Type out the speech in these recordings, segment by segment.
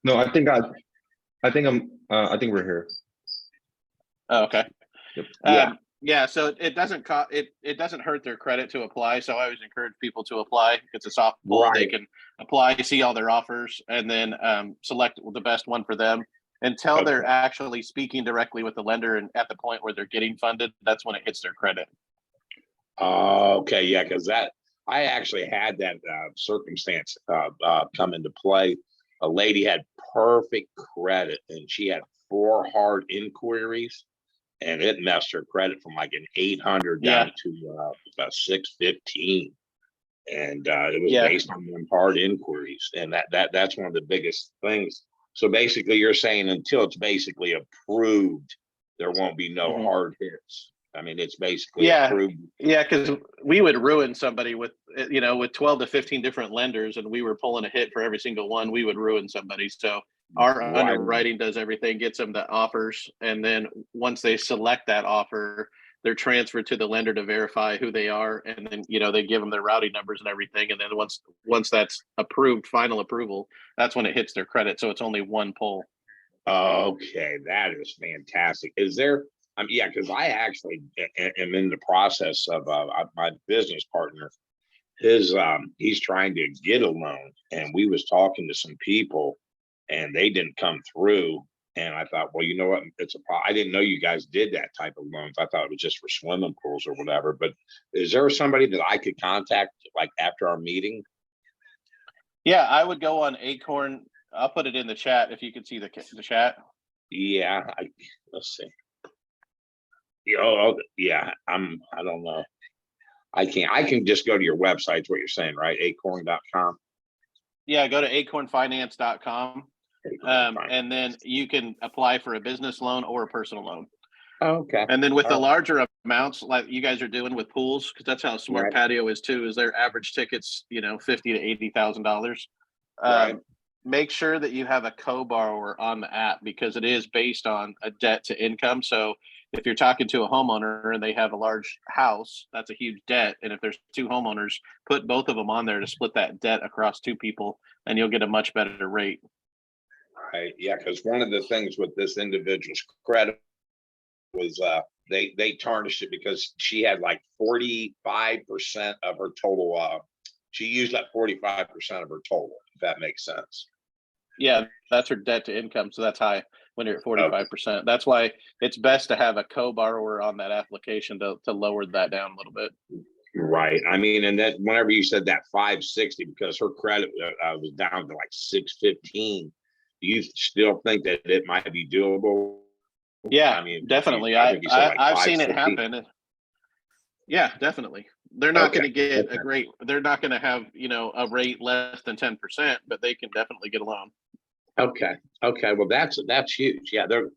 No, I think I think we're here. Oh, okay. Yep. Yeah, so it doesn't it doesn't hurt their credit to apply. So I always encourage people to apply. It's a soft pull. They Right. can apply, see all their offers, and then select the best one for them. Until they're Okay. actually speaking directly with the lender and at the point where they're getting funded, that's when it hits their credit. Okay, yeah, because I actually had that circumstance come into play. A lady had perfect credit, and she had 4 hard inquiries, and it messed her credit from like an 800 Yeah. down to about 615, and it was Yeah. based on them hard inquiries, and that's one of the biggest things. So basically, you're saying until it's basically approved, there won't be no Mhm. hard hits. I mean, it's basically Yeah. approved. Yeah, because we would ruin somebody with, with 12 to 15 different lenders, and we were pulling a hit for every single one. We would ruin somebody. So our Right. underwriting does everything, gets them the offers, and then once they select that offer, they're transferred to the lender to verify who they are, and then they give them their routing numbers and everything, and then once that's approved, final approval, that's when it hits their credit. So it's only one pull. Okay, that is fantastic. Is there? Yeah, because I actually am in the process of my business partner. He's trying to get a loan, and we was talking to some people, and they didn't come through. And I thought, well, you know what? It's a problem. I didn't know you guys did that type of loans. I thought it was just for swimming pools or whatever. But is there somebody that I could contact like after our meeting? Yeah, I would go on Acorn. I'll put it in the chat if you can see the chat. Yeah, let's see. Oh, yeah. I don't know. I can just go to your website. What you're saying, right? Acorn.com. Yeah, go to acornfinance.com. And then you can apply for a business loan or a personal loan. Okay. And then with the larger amounts, like you guys are doing with pools, because that's how Smart Right. Patio is too, is their average tickets, $50,000 to $80,000. Right. Make sure that you have a co-borrower on the app, because it is based on a debt to income. So if you're talking to a homeowner and they have a large house, that's a huge debt. And if there's two homeowners, put both of them on there to split that debt across two people, and you'll get a much better rate. Right. Yeah, because one of the things with this individual's credit was they tarnished it because she had like 45% of her total. She used up 45% of her total, if that makes sense. Yeah, that's her debt to income. So that's high when you're at 45%. That's why it's best to have a co-borrower on that application to lower that down a little bit. Right. I mean, and that whenever you said that 560, because her credit was down to like 615, do you still think that it might be doable? Yeah, I mean, definitely. I think you said like I've seen it 560. happen. Yeah, definitely. They're not going to Okay. get they're not going to have, a rate less than 10%, but they can definitely get a loan. Okay. Well, that's huge. Yeah, they're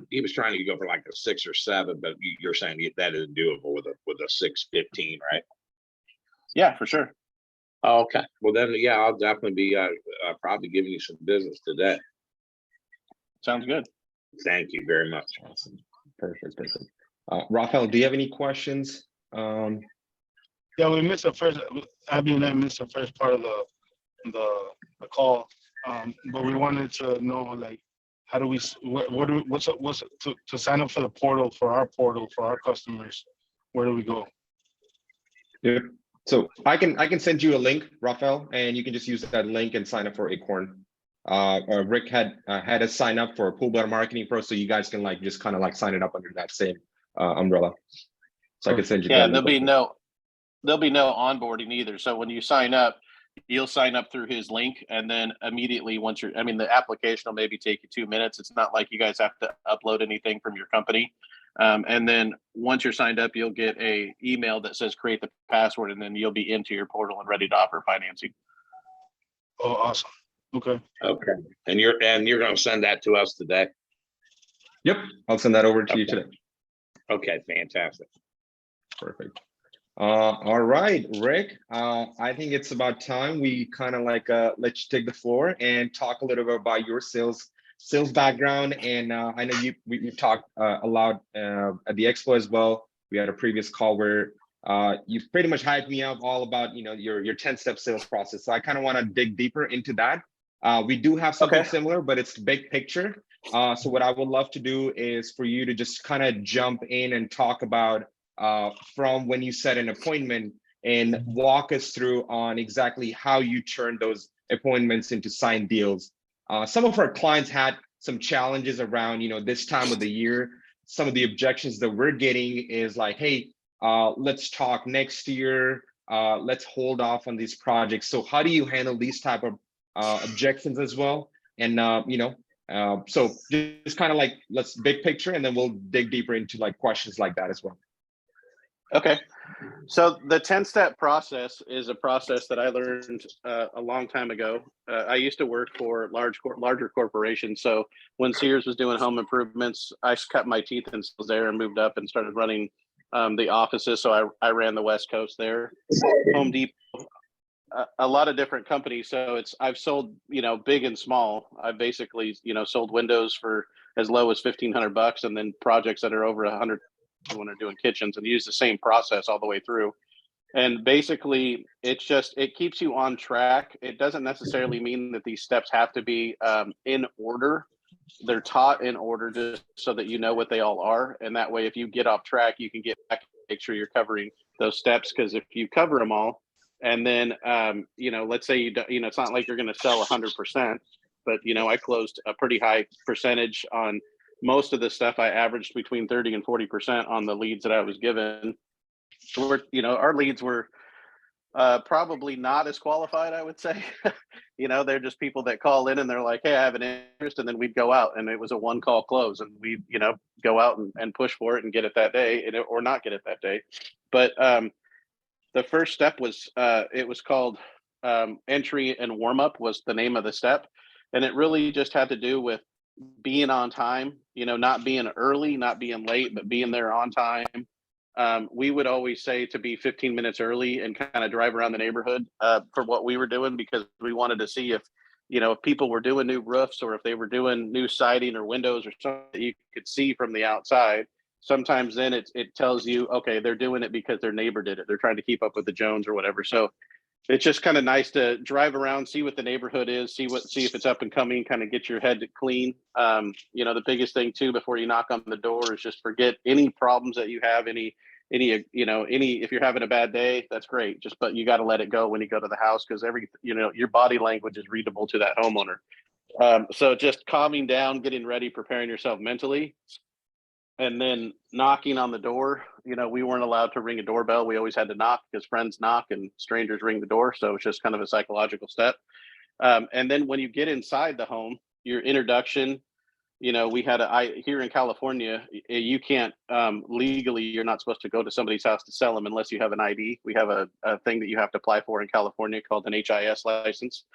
he was trying to go for like a 6 or 7, but you're saying that is doable with a 615, right? Yeah, for sure. Oh, okay. Well, then, yeah, I'll definitely be probably giving you some business today. Sounds good. Thank you very much. Awesome. Perfect. Rafael, do you have any questions? Yeah, we missed the first. Abby and I missed the first part of the call, but we wanted to know, like, how do we what's to sign up for the portal for our customers? Where do we go? Yeah. So I can send you a link, Rafael, and you can just use that link and sign up for Acorn. Rick had us sign up for Pool Better Marketing Pro, so you guys can just kind of sign it up under that same umbrella. So I can send you. Yeah, there'll be no onboarding either. So when you sign up, you'll sign up through his link, and then immediately the application will maybe take you 2 minutes. It's not like you guys have to upload anything from your company. And then once you're signed up, you'll get a email that says create the password, and then you'll be into your portal and ready to offer financing. Oh, awesome. Okay. And you're going to send that to us today? Yep, I'll send that over to you today. Okay, fantastic. Perfect. All right, Rick, I think it's about time we kind of let you take the floor and talk a little bit about your sales background. And I know we've talked a lot at the expo as well. We had a previous call where you pretty much hyped me up all about your 10-step sales process. So I kind of want to dig deeper into that. We do have something Okay. similar, but it's big picture. So what I would love to do is for you to just kind of jump in and talk about from when you set an appointment and walk us through on exactly how you turn those appointments into signed deals. Some of our clients had some challenges around, this time of the year. Some of the objections that we're getting is like, hey, let's talk next year. Let's hold off on these projects. So how do you handle these type of objections as well? And so just kind of like, let's big picture, and then we'll dig deeper into like questions like that as well. Okay. So the 10-step process is a process that I learned a long time ago. I used to work for larger corporations. So when Sears was doing home improvements, I cut my teeth in sales there and moved up and started running the offices. So I ran the West Coast there. Home Depot, a lot of different companies. So I've sold, big and small. I basically, sold windows for as low as $1,500, and then projects that are over 100 when they're doing kitchens, and use the same process all the way through. And basically, it keeps you on track. It doesn't necessarily mean that these steps have to be in order. They're taught in order just so that you know what they all are. And that way, if you get off track, you can get back and make sure you're covering those steps. Because if you cover them all, and then, let's say it's not like you're going to sell 100%, but, I closed a pretty high percentage on most of the stuff. I averaged between 30 and 40% on the leads that I was given. So our leads were probably not as qualified, I would say. They're just people that call in and they're like, hey, I have an interest. And then we'd go out, and it was a one call close, and we'd, go out and push for it and get it that day, or not get it that day. But the first step was, it was called entry and warm up was the name of the step. And it really just had to do with being on time, not being early, not being late, but being there on time. We would always say to be 15 minutes early and kind of drive around the neighborhood for what we were doing, because we wanted to see if people were doing new roofs, or if they were doing new siding or windows or something that you could see from the outside. Sometimes then it tells you, okay, they're doing it because their neighbor did it. They're trying to keep up with the Jones or whatever. So it's just kind of nice to drive around, see what the neighborhood is, see if it's up and coming, kind of get your head clean. The biggest thing too, before you knock on the door, is just forget any problems that you have, any, if you're having a bad day, that's great. But you got to let it go when you go to the house, because your body language is readable to that homeowner. So just calming down, getting ready, preparing yourself mentally, and then knocking on the door. We weren't allowed to ring a doorbell. We always had to knock, because friends knock and strangers ring the door. So it's just kind of a psychological step. And then when you get inside the home, your introduction, we had here in California, you can't legally, you're not supposed to go to somebody's house to sell them unless you have an ID. We have a thing that you have to apply for in California called an HIS license.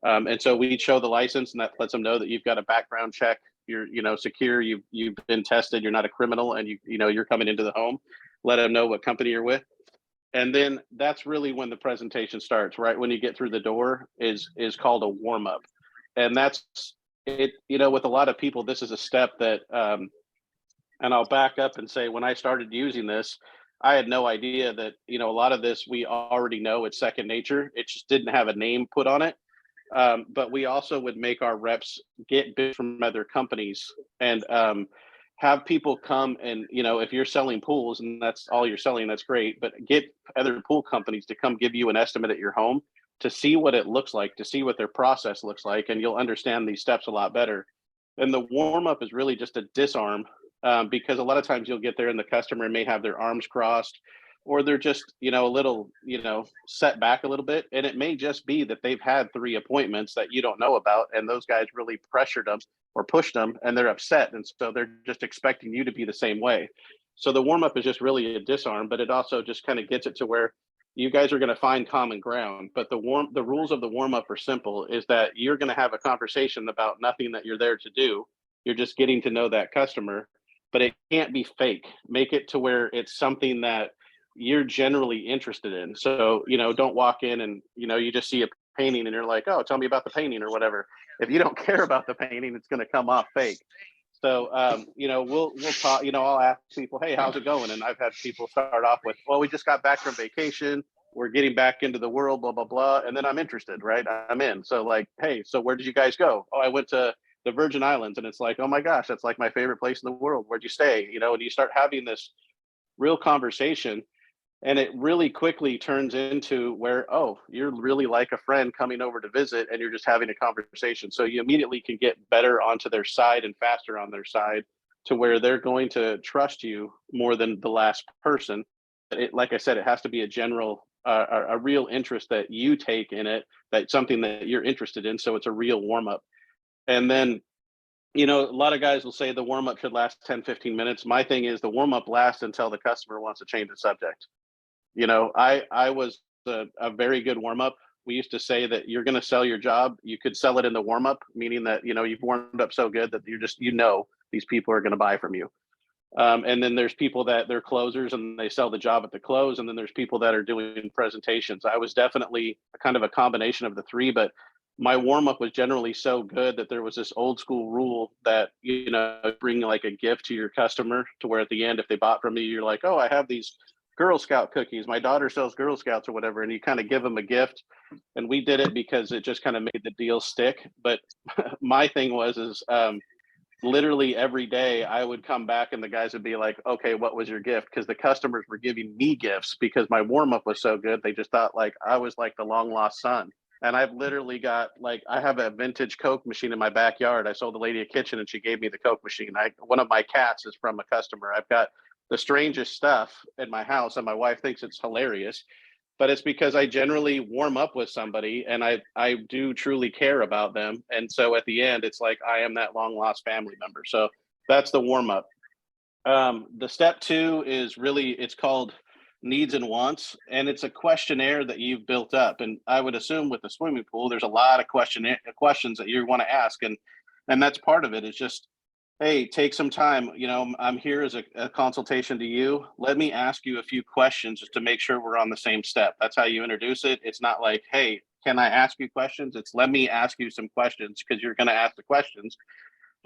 And so we show the license, and that lets them know that you've got a background check. You're, secure. You've been tested. You're not a criminal, and you're coming into the home. Let them know what company you're with, and then that's really when the presentation starts. Right when you get through the door is called a warm up, and that's it. With a lot of people, this is a step that, and I'll back up and say, when I started using this, I had no idea that a lot of this we already know. It's second nature. It just didn't have a name put on it. But we also would make our reps get bids from other companies, and have people come and, if you're selling pools and that's all you're selling, that's great, but get other pool companies to come give you an estimate at your home to see what it looks like, to see what their process looks like, and you'll understand these steps a lot better. And the warm up is really just a disarm, because a lot of times you'll get there and the customer may have their arms crossed, or they're just, a little, set back a little bit. And it may just be that they've had 3 appointments that you don't know about, and those guys really pressured them or pushed them, and they're upset. And so they're just expecting you to be the same way. So the warm up is just really a disarm, but it also just kind of gets it to where you guys are going to find common ground. But the rules of the warm up are simple, is that you're going to have a conversation about nothing that you're there to do. You're just getting to know that customer, but it can't be fake. Make it to where it's something that you're generally interested in. So, don't walk in and, you just see a painting and you're like, oh, tell me about the painting or whatever. If you don't care about the painting, it's going to come off fake. So, we'll talk, I'll ask people, hey, how's it going? And I've had people start off with, well, we just got back from vacation. we're getting back into the world, blah, blah, blah. And then I'm interested, right? I'm in. So like, hey, so where did you guys go? Oh, I went to the Virgin Islands. And it's like, oh my gosh, that's like my favorite place in the world. Where'd you stay? You know, and you start having this real conversation, and it really quickly turns into where, oh, you're really like a friend coming over to visit, and you're just having a conversation. So you immediately can get better onto their side and faster on their side, to where they're going to trust you more than the last person. Like I said, it has to be a general, a real interest that you take in it, that something that you're interested in. So it's a real warm up. And then, you know, a lot of guys will say the warm up should last 10, 15 minutes. My thing is the warm up lasts until the customer wants to change the subject. You know, I was a very good warm up. We used to say that you're going to sell your job. You could sell it in the warm up, meaning that, you know, you've warmed up so good that you're just, you know, these people are going to buy from you. And then there's people that they're closers and they sell the job at the close. And then there's people that are doing presentations. I was definitely kind of a combination of the three, but my warm up was generally so good that there was this old school rule that, you know, bring like a gift to your customer, to where at the end, if they bought from you, you're like, oh, I have these Girl Scout cookies. My daughter sells Girl Scouts or whatever. And you kind of give them a gift. And we did it because it just kind of made the deal stick. But my thing was literally every day I would come back and the guys would be like, okay, what was your gift? Because the customers were giving me gifts because my warm up was so good. They just thought like I was like the long lost son. And I've literally got like, I have a vintage Coke machine in my backyard. I sold the lady a kitchen and she gave me the Coke machine. One of my cats is from a customer. I've got the strangest stuff in my house and my wife thinks it's hilarious, but it's because I generally warm up with somebody and I do truly care about them. And so at the end, it's like I am that long lost family member. So that's the warm up. The step two is really, it's called needs and wants, and it's a questionnaire that you've built up. And I would assume with the swimming pool, there's a lot of questions that you want to ask, and that's part of it. It's just, hey, take some time. You know, I'm here as a consultation to you. Let me ask you a few questions just to make sure we're on the same step. That's how you introduce it. It's not like, hey, can I ask you questions? It's let me ask you some questions, because you're going to ask the questions.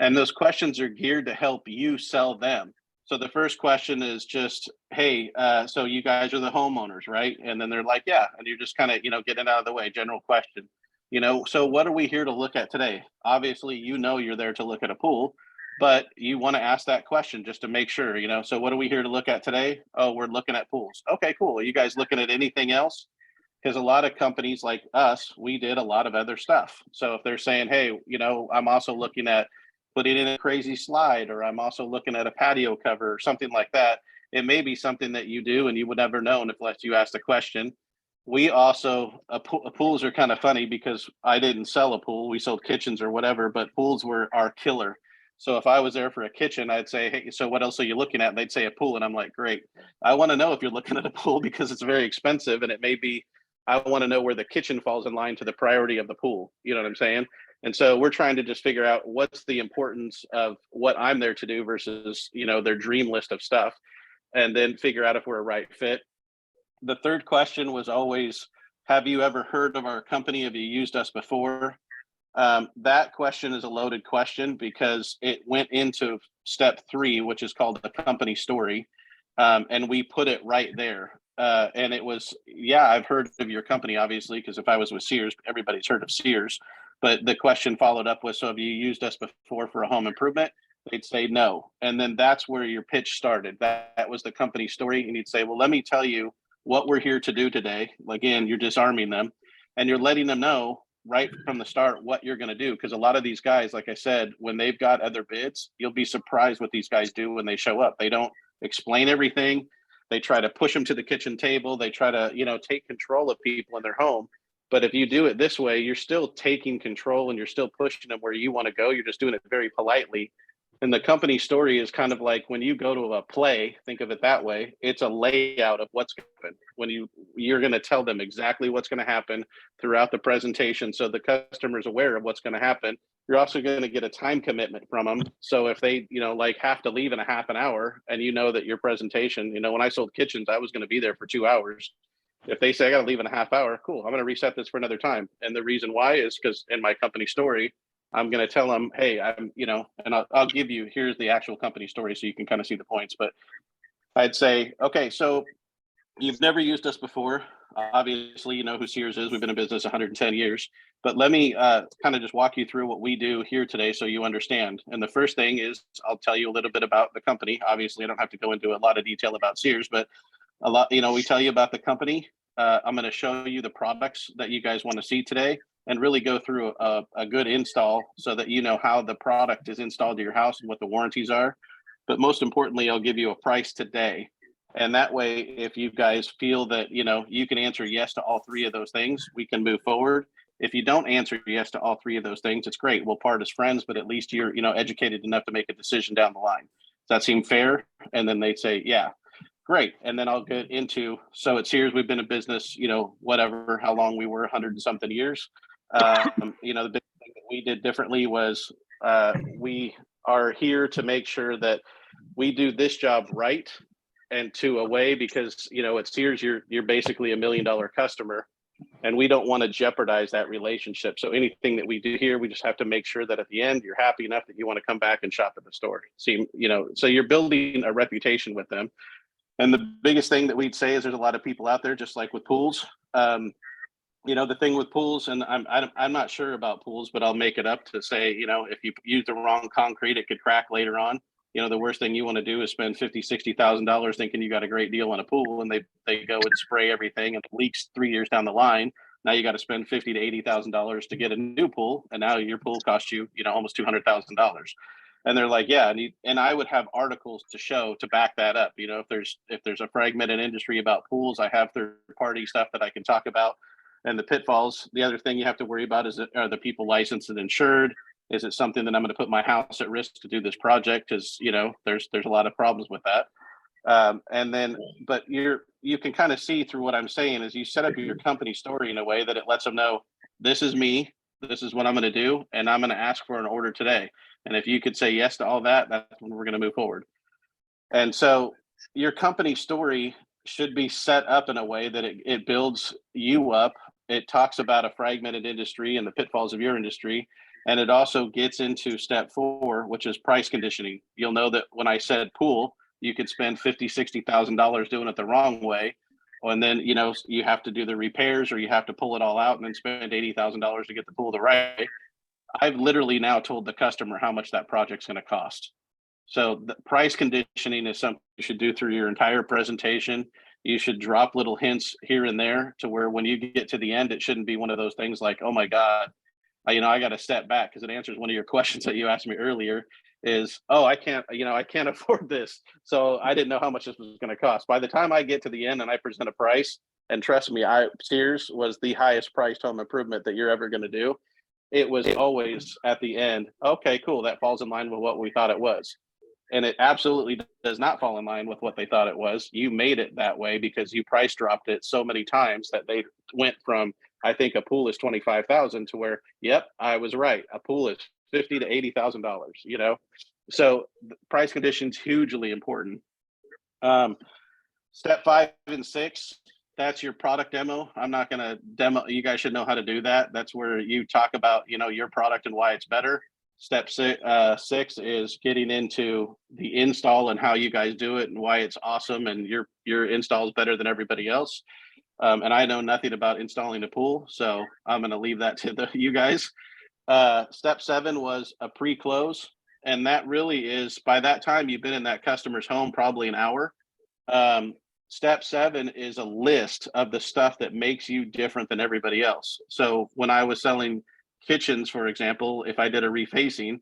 And those questions are geared to help you sell them. So the first question is just, hey, so you guys are the homeowners, right? And then they're like, yeah. And you're just kind of, you know, getting out of the way, general question. You know, so what are we here to look at today? Obviously, you know, you're there to look at a pool, but you want to ask that question just to make sure, you know, so what are we here to look at today? Oh, we're looking at pools. Okay, cool. Are you guys looking at anything else? Because a lot of companies like us, we did a lot of other stuff. So if they're saying, hey, you know, I'm also looking at putting in a crazy slide, or I'm also looking at a patio cover or something like that, it may be something that you do and you would never know unless you ask the question. We also, pools are kind of funny because I didn't sell a pool. We sold kitchens or whatever, but pools were our killer. So if I was there for a kitchen, I'd say, hey, so what else are you looking at? And they'd say a pool. And I'm like, great. I want to know if you're looking at a pool because it's very expensive. And it may be, I want to know where the kitchen falls in line to the priority of the pool. You know what I'm saying? And so we're trying to just figure out what's the importance of what I'm there to do versus, you know, their dream list of stuff, and then figure out if we're a right fit. The third question was always, have you ever heard of our company? Have you used us before? That question is a loaded question because it went into step 3, which is called the company story. And we put it right there. And it was, yeah, I've heard of your company, obviously, because if I was with Sears, everybody's heard of Sears. But the question followed up with, so have you used us before for a home improvement? They'd say no. And then that's where your pitch started. That was the company story. And you'd say, well, let me tell you what we're here to do today. Again, you're disarming them and you're letting them know right from the start what you're going to do. Because a lot of these guys, like I said, when they've got other bids, you'll be surprised what these guys do when they show up. They don't explain everything. They try to push them to the kitchen table. They try to, you know, take control of people in their home. But if you do it this way, you're still taking control and you're still pushing them where you want to go. You're just doing it very politely. And the company story is kind of like when you go to a play, think of it that way. It's a layout of what's going to happen. When you're going to tell them exactly what's going to happen throughout the presentation, so the customer's aware of what's going to happen. You're also going to get a time commitment from them. So if they, you know, like have to leave in a half an hour, and you know that your presentation, you know, when I sold kitchens, I was going to be there for 2 hours. If they say I got to leave in a half hour, cool, I'm going to reset this for another time. And the reason why is because in my company story, I'm going to tell them, hey, I'm, you know, and I'll give you, here's the actual company story so you can kind of see the points. But I'd say, okay, so You've never used us before. Obviously, you know who Sears is. We've been in business 110 years. But let me kind of just walk you through what we do here today so you understand. And the first thing is I'll tell you a little bit about the company. Obviously, I don't have to go into a lot of detail about Sears, but a lot, you know, we tell you about the company. I'm going to show you the products that you guys want to see today and really go through a good install so that you know how the product is installed to your house and what the warranties are. But most importantly, I'll give you a price today. And that way, if you guys feel that, you know, you can answer yes to all three of those things, we can move forward. If you don't answer yes to all three of those things, it's great. We'll part as friends, but at least you're, you know, educated enough to make a decision down the line. Does that seem fair? And then they'd say, yeah, great. And then I'll get into, so at Sears, we've been in business, you know, whatever, how long we were, 100 and something years. You know, the big thing that we did differently was we are here to make sure that we do this job right and to a way, because, you know, at Sears, you're basically $1 million customer, and we don't want to jeopardize that relationship. So anything that we do here, we just have to make sure that at the end you're happy enough that you want to come back and shop at the store. See, you know, so you're building a reputation with them. And the biggest thing that we'd say is there's a lot of people out there, just like with pools. You know, the thing with pools, and I'm not sure about pools, but I'll make it up to say, you know, if you use the wrong concrete, it could crack later on. You know, the worst thing you want to do is spend $50,000-$60,000 thinking you got a great deal on a pool, and they go and spray everything and it leaks 3 years down the line. Now you got to spend $50,000 to $80,000 to get a new pool, and now your pool costs you, you know, almost $200,000. And they're like, yeah, and I would have articles to show to back that up. You know, if there's a fragmented industry about pools, I have third party stuff that I can talk about. And the pitfalls. The other thing you have to worry about is, are the people licensed and insured? Is it something that I'm going to put my house at risk to do this project? Because, you know, there's a lot of problems with that. And then, but you can kind of see through what I'm saying is you set up your company story in a way that it lets them know, this is me, this is what I'm going to do, and I'm going to ask for an order today. And if you could say yes to all that, that's when we're going to move forward. And so your company story should be set up in a way that it builds you up. It talks about a fragmented industry and the pitfalls of your industry. And it also gets into step 4, which is price conditioning. You'll know that when I said pool, you could spend $50,000, $60,000 doing it the wrong way. And then, you know, you have to do the repairs or you have to pull it all out and then spend $80,000 to get the pool the right way. I've literally now told the customer how much that project's going to cost. So the price conditioning is something you should do through your entire presentation. You should drop little hints here and there to where when you get to the end, it shouldn't be one of those things like, oh my God, you know, I got to step back, because it answers one of your questions that you asked me earlier is, oh, I can't afford this. So I didn't know how much this was going to cost. By the time I get to the end and I present a price, and trust me, Sears was the highest priced home improvement that you're ever going to do. It was always at the end, okay, cool, that falls in line with what we thought it was. And it absolutely does not fall in line with what they thought it was. You made it that way because you price dropped it so many times that they went from, I think a pool is 25,000 to where, yep, I was right. A pool is $50,000 to $80,000, you know? So price conditions hugely important. Step 5 and 6, that's your product demo. I'm not going to demo. You guys should know how to do that. That's where you talk about, you know, your product and why it's better. Step 6 is getting into the install and how you guys do it and why it's awesome and your install is better than everybody else. And I know nothing about installing a pool, so I'm going to leave that to you guys. Step 7 was a pre-close, and that really is, by that time you've been in that customer's home probably an hour. Step 7 is a list of the stuff that makes you different than everybody else. So when I was selling kitchens, for example, if I did a refacing,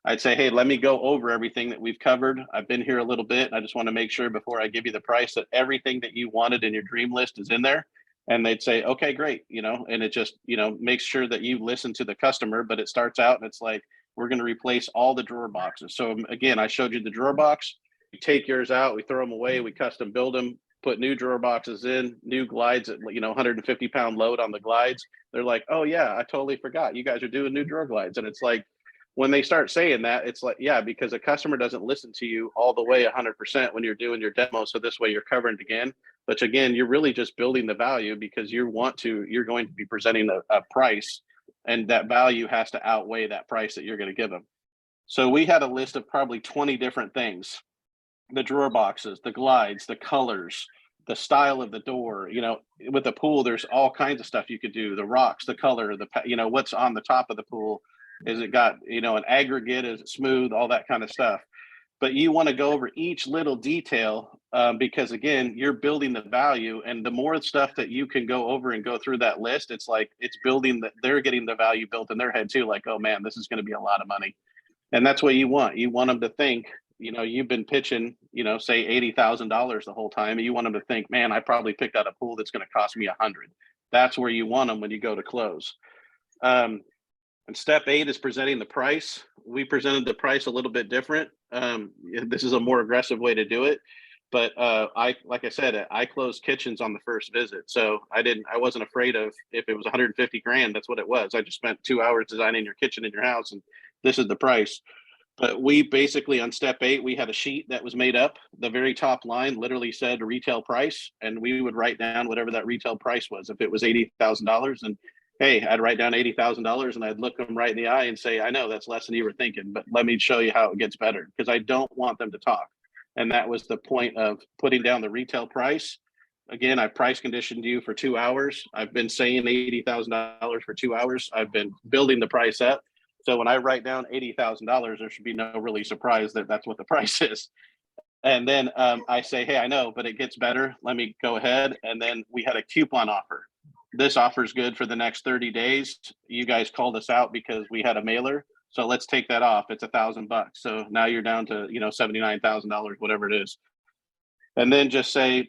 I'd say, hey, let me go over everything that we've covered. I've been here a little bit. And I just want to make sure before I give you the price that everything that you wanted in your dream list is in there. And they'd say, okay, great. You know, and it just, you know, makes sure that you listen to the customer, but it starts out and it's like, we're going to replace all the drawer boxes. So again, I showed you the drawer box. We take yours out, we throw them away, we custom build them, put new drawer boxes in, new glides at, you know, 150 pound load on the glides. They're like, oh yeah, I totally forgot. You guys are doing new drawer glides. And it's like, when they start saying that, it's like, yeah, because a customer doesn't listen to you all the way 100% when you're doing your demo. So this way you're covering it again. But again, you're really just building the value because you're going to be presenting a price, and that value has to outweigh that price that you're going to give them. So we had a list of probably 20 different things: the drawer boxes, the glides, the colors, the style of the door. With the pool, there's all kinds of stuff you could do. The rocks, the color, what's on the top of the pool. Is it got, an aggregate? Is it smooth? All that kind of stuff. But you want to go over each little detail because, again, you're building the value. And the more stuff that you can go over and go through that list, it's like it's building that they're getting the value built in their head too. Like, oh man, this is going to be a lot of money. And that's what you want. You want them to think, you've been pitching, say $80,000 the whole time. And you want them to think, man, I probably picked out a pool that's going to cost me $100. That's where you want them when you go to close. And step 8 is presenting the price. We presented the price a little bit different. This is a more aggressive way to do it. But like I said, I closed kitchens on the first visit. So I wasn't afraid of if it was 150 grand, that's what it was. I just spent 2 hours designing your kitchen in your house and this is the price. But we basically on step 8, we had a sheet that was made up. The very top line literally said retail price. And we would write down whatever that retail price was. If it was $80,000 and hey, I'd write down $80,000 and I'd look them right in the eye and say, I know that's less than you were thinking, but let me show you how it gets better because I don't want them to talk. And that was the point of putting down the retail price. Again, I price conditioned you for 2 hours. I've been saying $80,000 for 2 hours. I've been building the price up. So when I write down $80,000, there should be no really surprise that that's what the price is. And then I say, hey, I know, but it gets better. Let me go ahead. And then we had a coupon offer. This offer is good for the next 30 days. You guys called us out because we had a mailer. So let's take that off. It's $1,000. So now you're down to, $79,000, whatever it is. And then just say,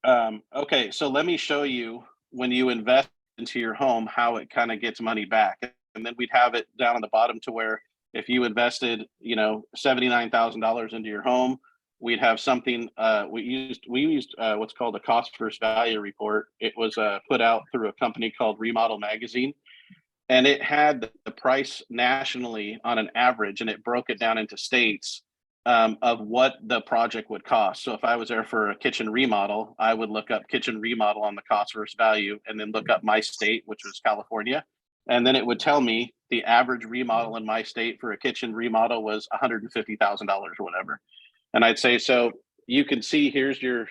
okay, so let me show you when you invest into your home, how it kind of gets money back. And then we'd have it down on the bottom to where if you invested, $79,000 into your home, we'd have something. We used what's called a cost versus value report. It was put out through a company called Remodel Magazine, and it had the price nationally on an average, and it broke it down into states of what the project would cost. So if I was there for a kitchen remodel, I would look up kitchen remodel on the cost versus value, and then look up my state, which was California, and then it would tell me the average remodel in my state for a kitchen remodel was $150,000 or whatever. And I'd say, so you can see here's your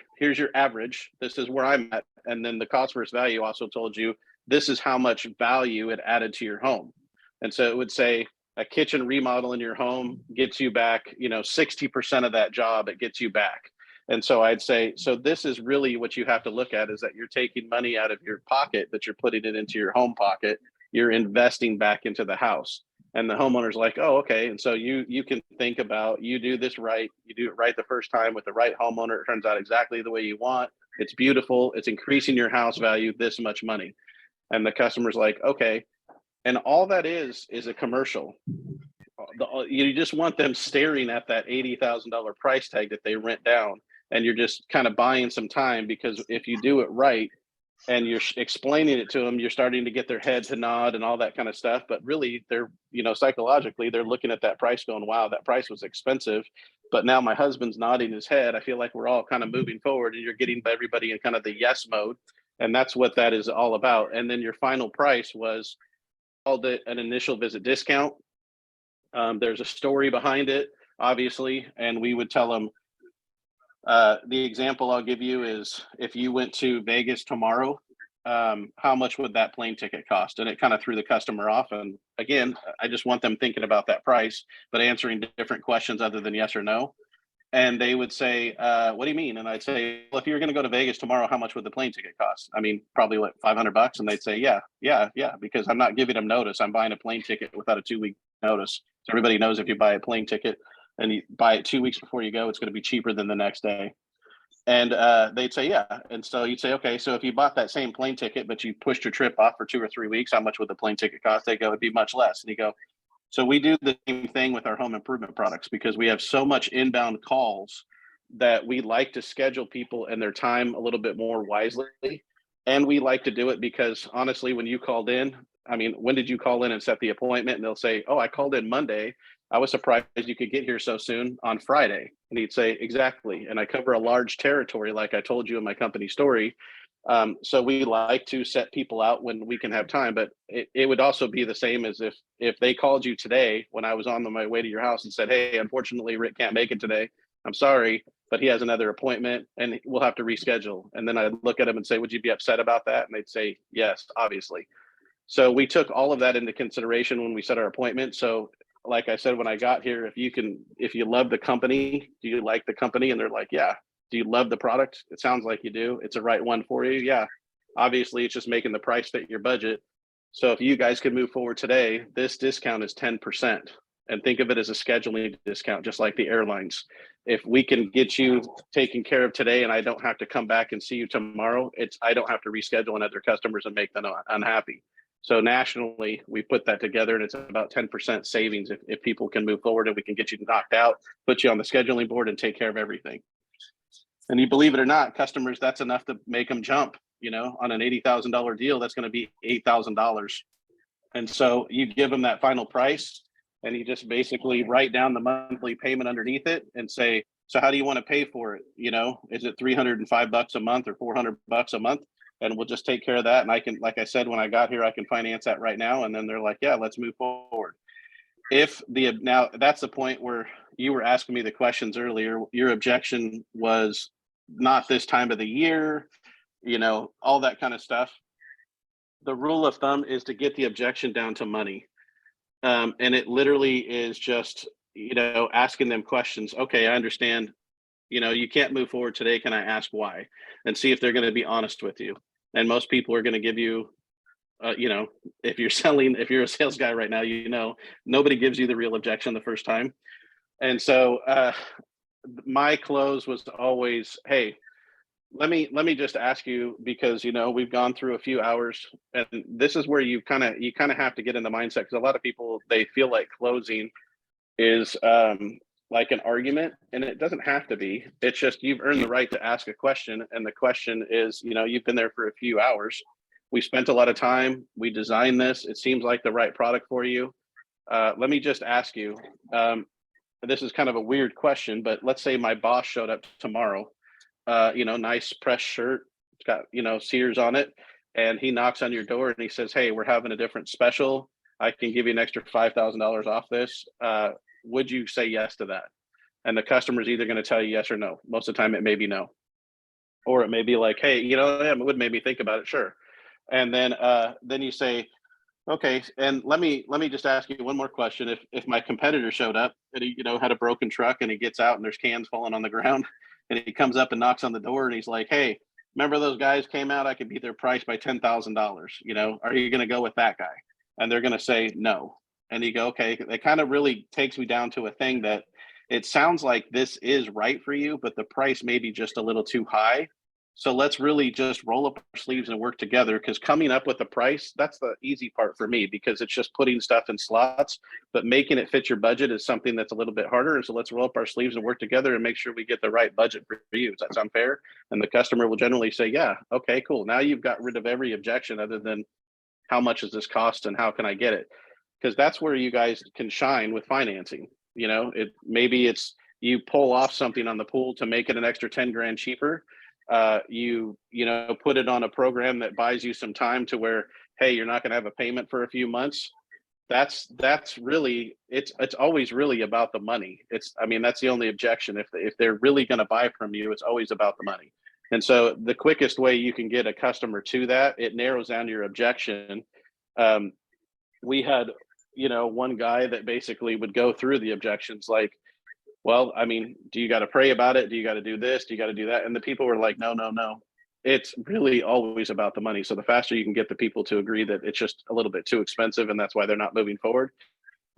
average. This is where I'm at. And then the cost versus value also told you this is how much value it added to your home. And so it would say a kitchen remodel in your home gets you back, 60% of that job, it gets you back. And so I'd say, so this is really what you have to look at, is that you're taking money out of your pocket, that you're putting it into your home pocket. You're investing back into the house. And the homeowner's like, oh, okay. And so you can think about, you do this right. You do it right the first time with the right homeowner. It turns out exactly the way you want. It's beautiful. It's increasing your house value this much money. And the customer's like, okay. And all that is a commercial. You just want them staring at that $80,000 price tag that they rent down. And you're just kind of buying some time, because if you do it right, and you're explaining it to them, you're starting to get their head to nod and all that kind of stuff. But really, they're, psychologically, they're looking at that price going, wow, that price was expensive. But now my husband's nodding his head. I feel like we're all kind of moving forward, and you're getting everybody in kind of the yes mode. And that's what that is all about. And then your final price was called it an initial visit discount. There's a story behind it, obviously. And we would tell them, the example I'll give you is, if you went to Vegas tomorrow, how much would that plane ticket cost? And it kind of threw the customer off. And again, I just want them thinking about that price, but answering different questions other than yes or no. And they would say, what do you mean? And I'd say, well, if you're going to go to Vegas tomorrow, how much would the plane ticket cost? I mean, probably like $500. And they'd say, yeah, because I'm not giving them notice. I'm buying a plane ticket without a 2-week notice. So everybody knows if you buy a plane ticket and you buy it 2 weeks before you go, it's going to be cheaper than the next day. And they'd say, yeah. And so you'd say, okay, so if you bought that same plane ticket, but you pushed your trip off for 2 or 3 weeks, how much would the plane ticket cost? They go, it'd be much less. And you go, so we do the same thing with our home improvement products, because we have so much inbound calls that we like to schedule people and their time a little bit more wisely. And we like to do it because, honestly, when you called in, I mean, when did you call in and set the appointment? And they'll say, oh, I called in Monday. I was surprised you could get here so soon on Friday. And he'd say, exactly. And I cover a large territory, like I told you in my company story. So we like to set people out when we can have time. But it would also be the same as if they called you today when I was on my way to your house and said, hey, unfortunately, Rick can't make it today. I'm sorry. but he has another appointment and we'll have to reschedule. And then I'd look at him and say, would you be upset about that? And they'd say, yes, obviously. So we took all of that into consideration when we set our appointment. So like I said, when I got here, if you love the company, do you like the company? And they're like, yeah. Do you love the product? It sounds like you do. It's a right one for you. Yeah. Obviously, it's just making the price fit your budget. So if you guys could move forward today, this discount is 10%. And think of it as a scheduling discount, just like the airlines. If we can get you taken care of today and I don't have to come back and see you tomorrow, I don't have to reschedule another customers and make them unhappy. So nationally, we put that together and it's about 10% savings if people can move forward and we can get you knocked out, put you on the scheduling board and take care of everything. And you believe it or not, customers, that's enough to make them jump, on an $80,000 deal, that's going to be $8,000. And so you give them that final price and you just basically write down the monthly payment underneath it and say, so how do you want to pay for it? Is it $305 a month or $400 a month? And we'll just take care of that. And I can, like I said, when I got here, I can finance that right now. And then they're like, yeah, let's move forward. Now that's the point where you were asking me the questions earlier. Your objection was not this time of the year, all that kind of stuff. The rule of thumb is to get the objection down to money. And it literally is just, asking them questions. Okay, I understand, you can't move forward today. Can I ask why? And see if they're going to be honest with you. And most people are going to give you, if you're a sales guy right now, nobody gives you the real objection the first time. And so my close was always, hey, let me just ask you, because we've gone through a few hours, and this is where you kind of have to get in the mindset, because a lot of people, they feel like closing is like an argument, and it doesn't have to be. It's just you've earned the right to ask a question, and the question is, you've been there for a few hours. We spent a lot of time. We designed this. It seems like the right product for you. Let me just ask you. This is kind of a weird question, but let's say my boss showed up tomorrow. Nice press shirt. It's got Sears on it, and he knocks on your door and he says, "Hey, we're having a different special. I can give you an extra $5,000 off this. Would you say yes to that?" And the customer's either going to tell you yes or no. Most of the time, it may be no, or it may be like, "Hey, it would make me think about it." Sure. And then you say, okay, and let me just ask you one more question. If my competitor showed up and he had a broken truck and he gets out and there's cans falling on the ground and he comes up and knocks on the door and he's like, "Hey, remember those guys came out? I could beat their price by $10,000. Are you going to go with that guy?" And they're going to say no. And you go, okay, that kind of really takes me down to a thing that it sounds like this is right for you, but the price may be just a little too high. So let's really just roll up our sleeves and work together, because coming up with the price, that's the easy part for me, because it's just putting stuff in slots, but making it fit your budget is something that's a little bit harder. And so let's roll up our sleeves and work together and make sure we get the right budget for you. Does that sound fair? And the customer will generally say, yeah, okay, cool. Now you've got rid of every objection other than how much does this cost and how can I get it? Because that's where you guys can shine with financing. Maybe it's you pull off something on the pool to make it an extra 10 grand cheaper. You put it on a program that buys you some time to where, hey, you're not going to have a payment for a few months. That's really, it's always really about the money. That's the only objection. If they're really going to buy from you, it's always about the money. And so the quickest way you can get a customer to that, it narrows down your objection. We had, one guy that basically would go through the objections like, well, do you got to pray about it? Do you got to do this? Do you got to do that? And the people were like, no. It's really always about the money. So the faster you can get the people to agree that it's just a little bit too expensive and that's why they're not moving forward.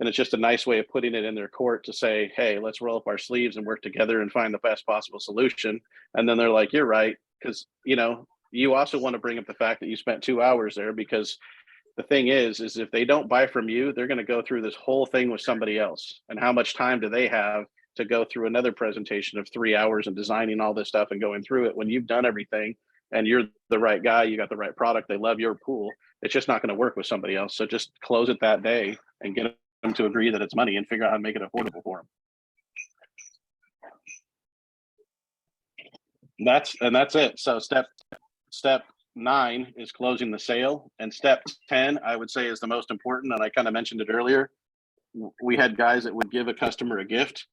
And it's just a nice way of putting it in their court to say, hey, let's roll up our sleeves and work together and find the best possible solution. And then they're like, you're right. Because, you also want to bring up the fact that you spent 2 hours there, because the thing is if they don't buy from you, they're going to go through this whole thing with somebody else. And how much time do they have to go through another presentation of 3 hours and designing all this stuff and going through it when you've done everything and you're the right guy, you got the right product, they love your pool. It's just not going to work with somebody else. So just close it that day and get them to agree that it's money and figure out how to make it affordable for them. That's it. So step 9 is closing the sale, and step 10, I would say, is the most important. And I kind of mentioned it earlier. We had guys that would give a customer a gift.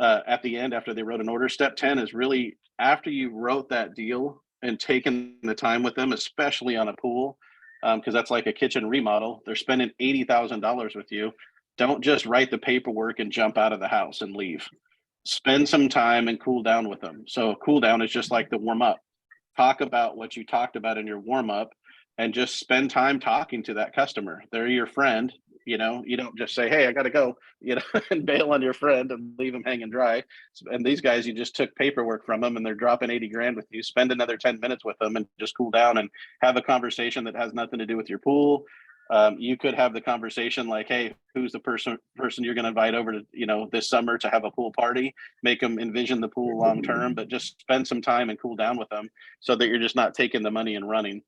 at the end after they wrote an order. Step 10 is really after you wrote that deal and taken the time with them, especially on a pool, because that's like a kitchen remodel. They're spending $80,000 with you. Don't just write the paperwork and jump out of the house and leave. Spend some time and cool down with them. So cool down is just like the warm up. Talk about what you talked about in your warm up and just spend time talking to that customer. They're your friend. You know, you don't just say, hey, I got to go, you know, and bail on your friend and leave them hanging dry. And these guys, you just took paperwork from them and they're dropping 80 grand with you. Spend another 10 minutes with them and just cool down and have a conversation that has nothing to do with your pool. You could have the conversation like, hey, who's the person you're going to invite over to, you know, this summer to have a pool party, make them envision the pool long term, but just spend some time and cool down with them so that you're just not taking the money and running.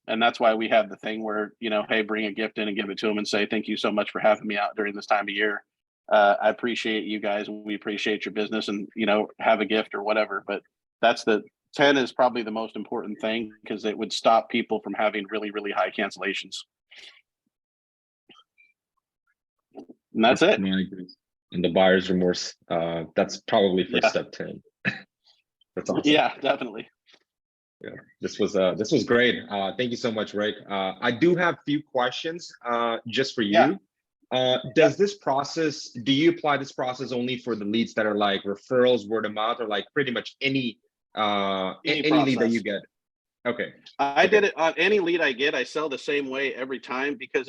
And that's why we have the thing where, you know, hey, bring a gift in and give it to them and say, thank you so much for having me out during this time of year. I appreciate you guys. We appreciate your business and, you know, have a gift or whatever. But that's the 10 is probably the most important thing because it would stop people from having really, really high cancellations. And that's it. And the buyer's remorse, that's probably for Yeah. step 10. That's awesome. Yeah, definitely. Yeah, this was great. Thank you so much, Rick. I do have a few questions just for you. Yeah. Does this process, do you apply this process only for the leads that are like referrals, word of mouth, or like pretty much any lead that you get? Okay. I did it on any lead I get. I sell the same way every time because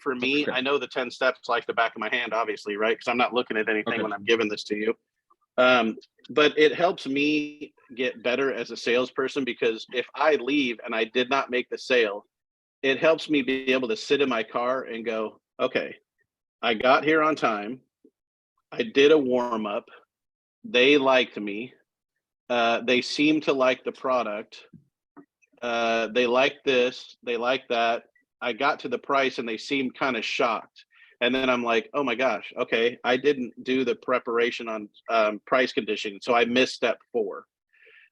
for me, Okay. I know the 10 steps like the back of my hand, obviously, right? Because I'm not looking at anything when I'm giving this to you. But it helps me get better as a salesperson because if I leave and I did not make the sale, it helps me be able to sit in my car and go, okay, I got here on time. I did a warm up. They liked me. They seem to like the product. They like this. They like that. I got to the price and they seemed kind of shocked. And then I'm like, oh my gosh, okay, I didn't do the preparation on price conditioning. So I missed step 4.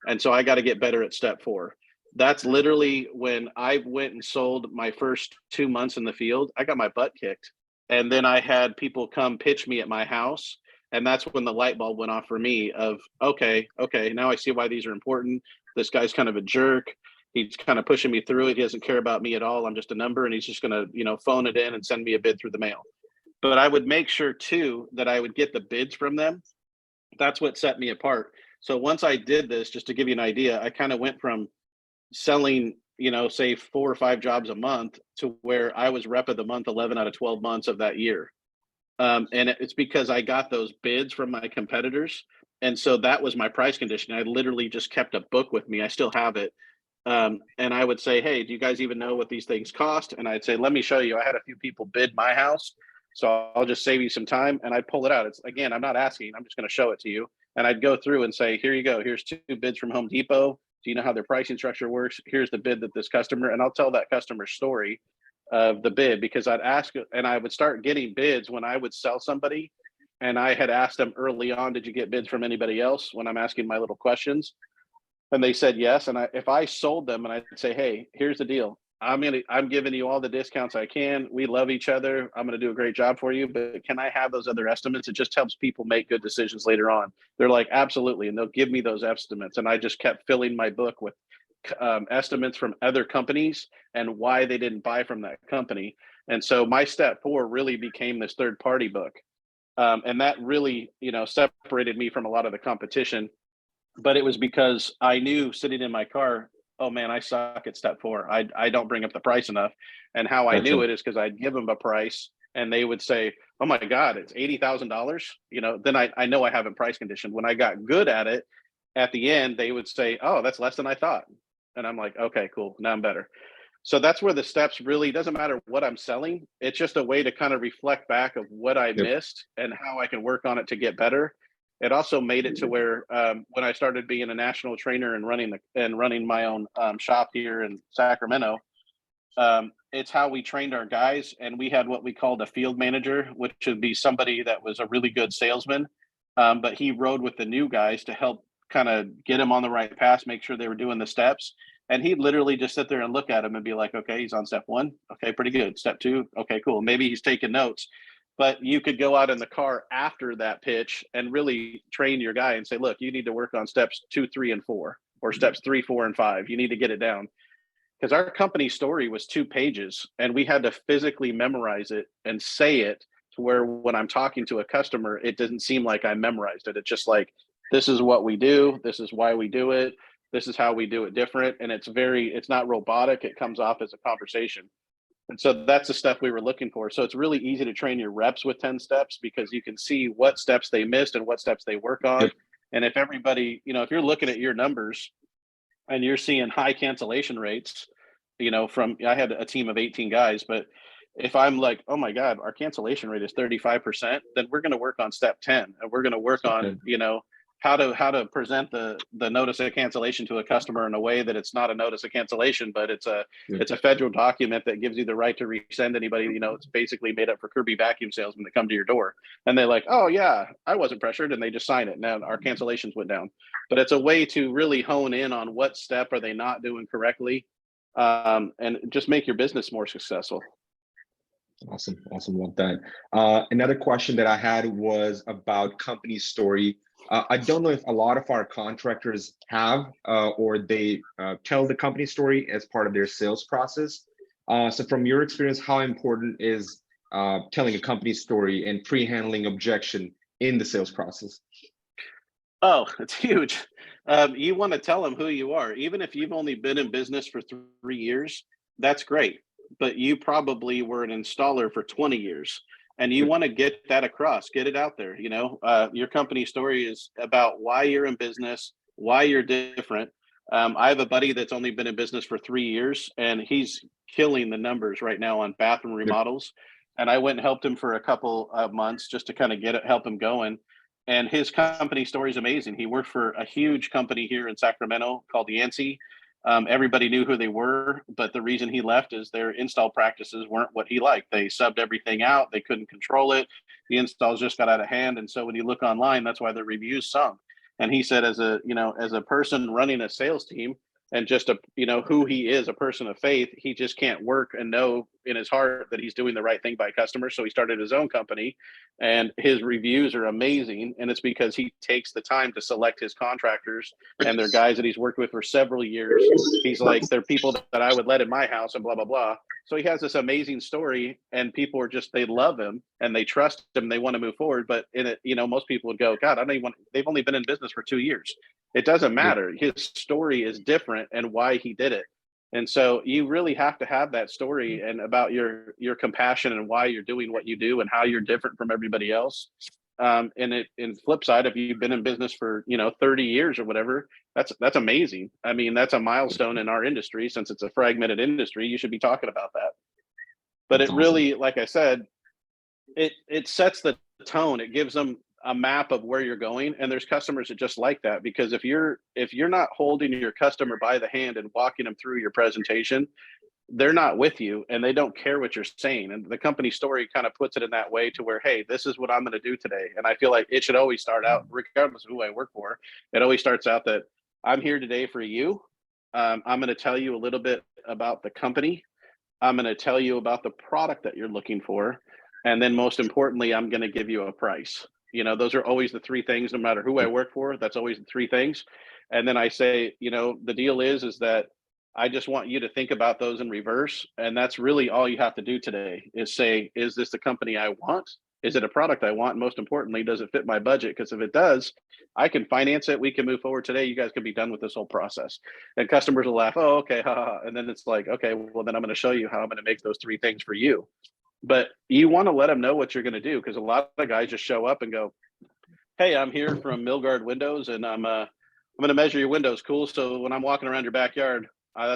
And so I got to get better at step 4. That's literally when I went and sold my first 2 months in the field, I got my butt kicked. And then I had people come pitch me at my house. And that's when the light bulb went off for me of, okay, now I see why these are important. This guy's kind of a jerk. He's kind of pushing me through it. He doesn't care about me at all. I'm just a number and he's just going to, you know, phone it in and send me a bid through the mail. But I would make sure too, that I would get the bids from them. That's what set me apart. So once I did this, just to give you an idea, I kind of went from selling, you know, say 4 or 5 jobs a month to where I was rep of the month 11 out of 12 months of that year. And it's because I got those bids from my competitors. And so that was my price condition. I literally just kept a book with me. I still have it. And I would say, hey, do you guys even know what these things cost? And I'd say, let me show you. I had a few people bid my house. So I'll just save you some time. And I'd pull it out. It's again, I'm not asking, I'm just going to show it to you. And I'd go through and say, here you go. Here's 2 bids from Home Depot. Do you know how their pricing structure works? Here's the bid that this customer, and I'll tell that customer story of the bid because I'd ask, and I would start getting bids when I would sell somebody. And I had asked them early on, did you get bids from anybody else when I'm asking my little questions? And they said yes. And if I sold them and I'd say, hey, here's the deal. I'm giving you all the discounts I can. We love each other. I'm going to do a great job for you, but can I have those other estimates? It just helps people make good decisions later on. They're like, absolutely. And they'll give me those estimates. And I just kept filling my book with estimates from other companies and why they didn't buy from that company. And so my step 4 really became this third party book. And that really, you know, separated me from a lot of the competition. But it was because I knew sitting in my car, oh man, I suck at step 4. I don't bring up the price enough. And how I knew it is because I'd give them a price and they would say, oh my God, it's $80,000. You know, then I know I haven't price conditioned. When I got good at it, at the end, they would say, oh, that's less than I thought. And I'm like, okay, cool. Now I'm better. So that's where the steps really doesn't matter what I'm selling. It's just a way to kind of reflect back of what I missed and how I can work on it to get better. It also made it to where when I started being a national trainer and running my own shop here in Sacramento, it's how we trained our guys. And we had what we called a field manager, which would be somebody that was a really good salesman. But he rode with the new guys to help kind of get them on the right path, make sure they were doing the steps. And he'd literally just sit there and look at him and be like, okay, he's on step 1. Okay, pretty good. Step 2. Okay, cool. Maybe he's taking notes. But you could go out in the car after that pitch and really train your guy and say, look, you need to work on steps 2, 3, and 4, or steps 3, 4, and 5. You need to get it down. Because our company story was 2 pages and we had to physically memorize it and say it to where when I'm talking to a customer, it doesn't seem like I memorized it. It's just like, this is what we do. This is why we do it. This is how we do it different. And it's not robotic. It comes off as a conversation. And so that's the stuff we were looking for. So it's really easy to train your reps with 10 steps because you can see what steps they missed and what steps they work on. Yep. And if everybody, if you're looking at your numbers and you're seeing high cancellation rates, I had a team of 18 guys, but if I'm like, oh my God, our cancellation rate is 35%, then we're going to work on step 10 and we're going to work on, how to present the notice of cancellation to a customer in a way that it's not a notice of cancellation, but it's a federal document that gives you the right to resend anybody. It's basically made up for Kirby vacuum salesmen that come to your door and they're like, oh yeah, I wasn't pressured, and they just sign it. Now our cancellations went down. But it's a way to really hone in on what step are they not doing correctly, and just make your business more successful. Awesome. Love that. Another question that I had was about company story. I don't know if a lot of our contractors have or they tell the company story as part of their sales process. So from your experience, how important is telling a company story and pre-handling objection in the sales process? Oh, it's huge. You want to tell them who you are. Even if you've only been in business for 3 years, that's great. But you probably were an installer for 20 years. And you want to get that across, get it out there. Your company story is about why you're in business, why you're different. I have a buddy that's only been in business for 3 years, and he's killing the numbers right now on bathroom remodels. And I went and helped him for a couple of months just to kind of help him going. And his company story is amazing. He worked for a huge company here in Sacramento called Yancey. Everybody knew who they were, but the reason he left is their install practices weren't what he liked. They subbed everything out. They couldn't control it. The installs just got out of hand. And so when you look online, that's why the reviews sunk. And he said, as a person running a sales team and just who he is, a person of faith, he just can't work and know in his heart that he's doing the right thing by customers. So he started his own company, and his reviews are amazing. And it's because he takes the time to select his contractors, and they're guys that he's worked with for several years. He's like, they're people that I would let in my house and blah, blah, blah. So he has this amazing story, and people are they love him and they trust him. They want to move forward. But in it, most people would go, God, they've only been in business for 2 years. It doesn't matter. His story is different and why he did it. And so you really have to have that story and about your compassion and why you're doing what you do and how you're different from everybody else. In flip side, if you've been in business for 30 years or whatever, that's amazing. I mean, that's a milestone in our industry. Since it's a fragmented industry, you should be talking about that. But it really, like I said, it sets the tone. It gives them a map of where you're going. And there's customers that just like that, because if you're not holding your customer by the hand and walking them through your presentation, they're not with you and they don't care what you're saying. And the company story kind of puts it in that way to where, hey, this is what I'm going to do today. And I feel like it should always start out, regardless of who I work for, it always starts out that I'm here today for you. I'm going to tell you a little bit about the company. I'm going to tell you about the product that you're looking for. And then most importantly, I'm going to give you a price. Those are always the 3 things, no matter who I work for. That's always the 3 things. And then I say, the deal is that I just want you to think about those in reverse. And that's really all you have to do today is say, is this the company I want? Is it a product I want? And most importantly, does it fit my budget? Because if it does, I can finance it. We can move forward today. You guys can be done with this whole process. And customers will laugh. Oh, okay. Ha, ha. And then it's like, okay, well, then I'm going to show you how I'm going to make those 3 things for you. But you want to let them know what you're going to do, because a lot of guys just show up and go, hey, I'm here from Milgard Windows, and I'm going to measure your windows. Cool. So when I'm walking around your backyard,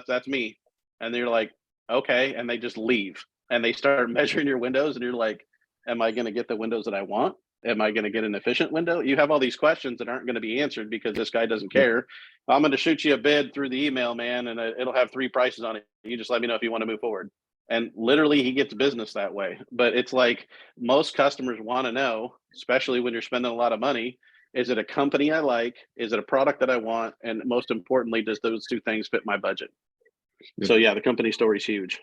that's me. And they're like, okay. And they just leave and they start measuring your windows. And you're like, am I going to get the windows that I want? Am I going to get an efficient window? You have all these questions that aren't going to be answered because this guy doesn't care. I'm going to shoot you a bid through the email, man, and it'll have 3 prices on it. You just let me know if you want to move forward. And literally he gets business that way. But it's like most customers want to know, especially when you're spending a lot of money, is it a company I like? Is it a product that I want? And most importantly, does those 2 things fit my budget? So yeah, the company story is huge.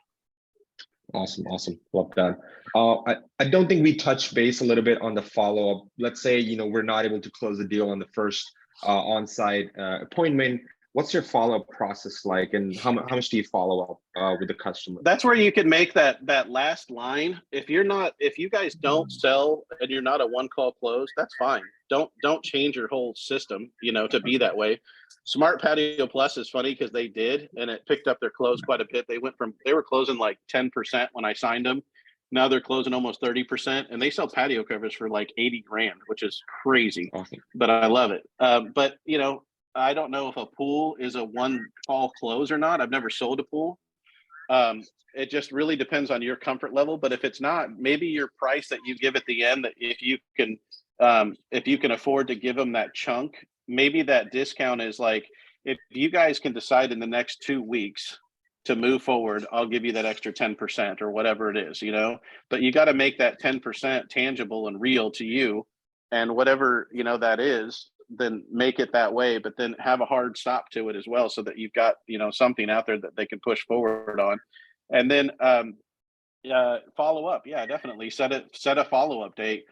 Awesome, awesome. Love that. I don't think we touched base a little bit on the follow-up. Let's say, we're not able to close the deal on the first on-site appointment. What's your follow-up process like, and how much do you follow up with the customer? That's where you can make that last line. If you guys don't sell and you're not a one call close, that's fine. Don't change your whole system, to be that way. Smart Patio Plus is funny because they did, and it picked up their close quite a bit. They were closing like 10% when I signed them. Now they're closing almost 30%, and they sell patio covers for like 80 grand, which is crazy. Awesome. But I love it. But I don't know if a pool is a one call close or not. I've never sold a pool. It just really depends on your comfort level. But if it's not, maybe your price that you give at the end, that if you can afford to give them that chunk, maybe that discount is like, if you guys can decide in the next 2 weeks to move forward, I'll give you that extra 10% or whatever it is, but you got to make that 10% tangible and real to you, and whatever, that is, then make it that way, but then have a hard stop to it as well, so that you've got, something out there that they can push forward on. And then follow up. Yeah, definitely set a follow-up date.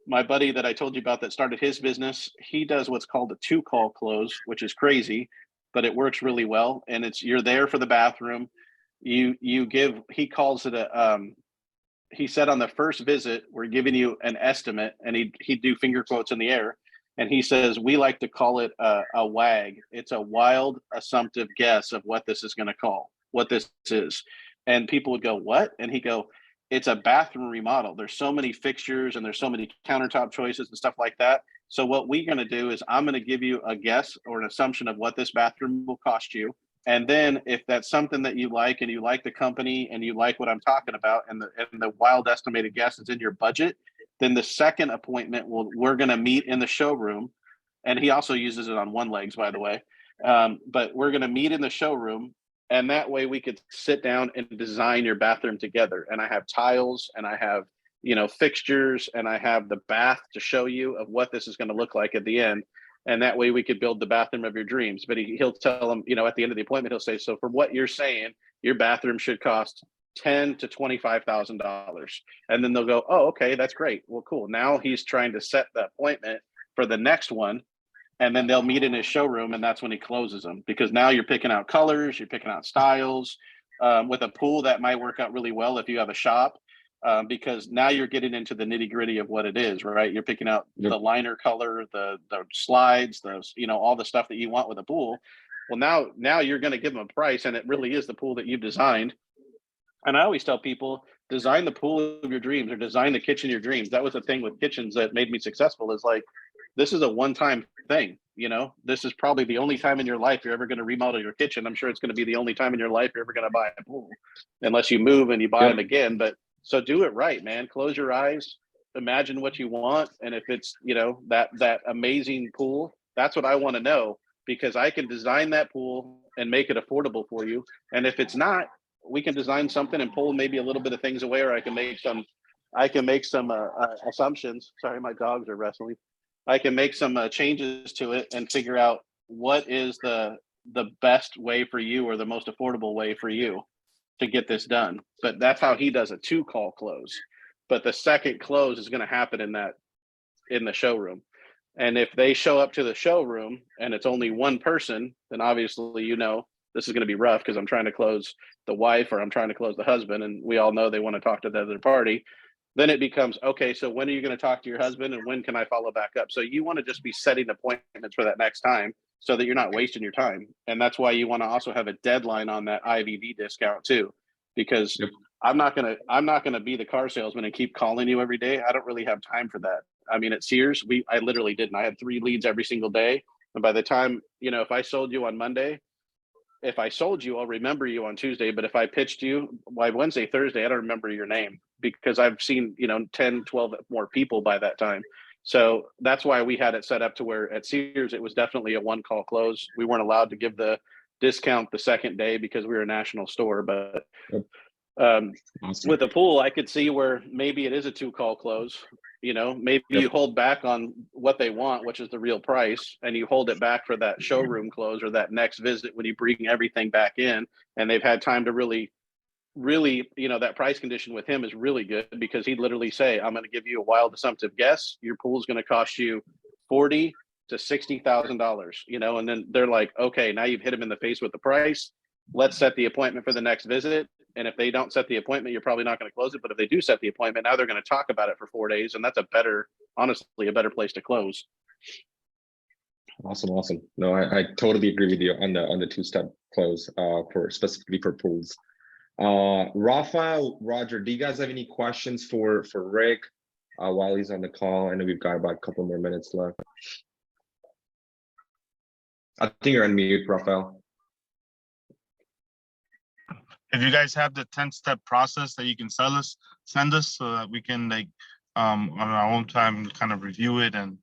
My buddy that I told you about that started his business, he does what's called a 2-call close, which is crazy, but it works really well. And you're there for the bathroom. He calls it he said on the first visit, we're giving you an estimate, and he'd do finger quotes in the air. And he says, we like to call it a WAG. It's a wild assumptive guess of what this is going to what this is. And people would go, what? And he'd go, it's a bathroom remodel. There's so many fixtures and there's so many countertop choices and stuff like that. So what we're going to do is I'm going to give you a guess or an assumption of what this bathroom will cost you. And then if that's something that you like, and you like the company and you like what I'm talking about, and the wild estimated guess is in your budget, then the second appointment we're going to meet in the showroom. And he also uses it on one legs, by the way. But we're going to meet in the showroom. And that way we could sit down and design your bathroom together. And I have tiles, and I have, fixtures, and I have the bath to show you of what this is going to look like at the end. And that way we could build the bathroom of your dreams. But he'll tell them, at the end of the appointment, he'll say, so for what you're saying, your bathroom should cost $10,000 to $25,000. And then they'll go, oh, okay, that's great. Well, cool. Now he's trying to set the appointment for the next one. And then they'll meet in his showroom, and that's when he closes them, because now you're picking out colors, you're picking out styles. With a pool, that might work out really well if you have a shop, because now you're getting into the nitty gritty of what it is, right? You're picking out the liner color, the slides, all the stuff that you want with a pool. Well, now you're going to give them a price, and it really is the pool that you've designed. And I always tell people, design the pool of your dreams, or design the kitchen of your dreams. That was the thing with kitchens that made me successful, is like, this is a one-time thing. This is probably the only time in your life you're ever going to remodel your kitchen. I'm sure it's going to be the only time in your life you're ever going to buy a pool, unless you move and you buy them again. But so do it right, man. Close your eyes, imagine what you want. And if it's, that amazing pool, that's what I want to know, because I can design that pool and make it affordable for you. And if it's not, we can design something and pull maybe a little bit of things away, or I can make some assumptions. Sorry, my dogs are wrestling. I can make some changes to it and figure out what is the best way for you, or the most affordable way for you to get this done. But that's how he does a 2-call close. But the second close is going to happen in the showroom. And if they show up to the showroom and it's only one person, then obviously, this is going to be rough, because I'm trying to close the wife, or I'm trying to close the husband, and we all know they want to talk to the other party. Then it becomes, okay, so when are you going to talk to your husband, and when can I follow back up? So you want to just be setting appointments for that next time, so that you're not wasting your time. And that's why you want to also have a deadline on that IVD discount too, because I'm not going to be the car salesman and keep calling you every day. I don't really have time for that. I mean, at Sears, I literally didn't. I had 3 leads every single day. And by the time, if I sold you on Monday, if I sold you, I'll remember you on Tuesday. But if I pitched you by Wednesday, Thursday, I don't remember your name, because I've seen, 10, 12 more people by that time. So that's why we had it set up to where at Sears, it was definitely a 1-call close. We weren't allowed to give the discount the second day because we were a national store. But with the pool, I could see where maybe it is a 2-call close. Maybe you hold back on what they want, which is the real price, and you hold it back for that showroom close, or that next visit when you bring everything back in and they've had time to really really, that price condition with him is really good because he'd literally say, I'm going to give you a wild assumptive guess. Your pool is going to cost you $40,000 to $60,000, and then they're like, okay, now you've hit him in the face with the price. Let's set the appointment for the next visit. And if they don't set the appointment, you're probably not going to close it. But if they do set the appointment, now they're going to talk about it for 4 days. And that's honestly, a better place to close. Awesome. No, I totally agree with you on the two-step close for specifically for pools. Rafael, Roger, do you guys have any questions for Rick while he's on the call? I know we've got about a couple more minutes left. I think you're on mute, Rafael. If you guys have the 10-step process that you can send us so that we can on our own time kind of review it and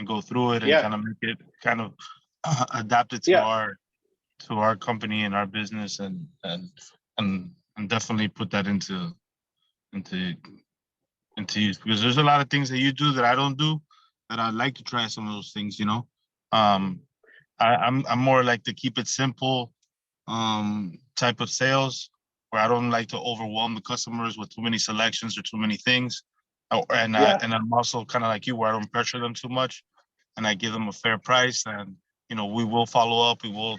go through it and kind of make it kind of adapt it to our company and our business and definitely put that into use, because there's a lot of things that you do that I don't do that I'd like to try some of those things, I'm more like to keep it simple type of sales, where I don't like to overwhelm the customers with too many selections or too many things. And I'm also kind of like you, where I don't pressure them too much, and I give them a fair price. And we will follow up. We will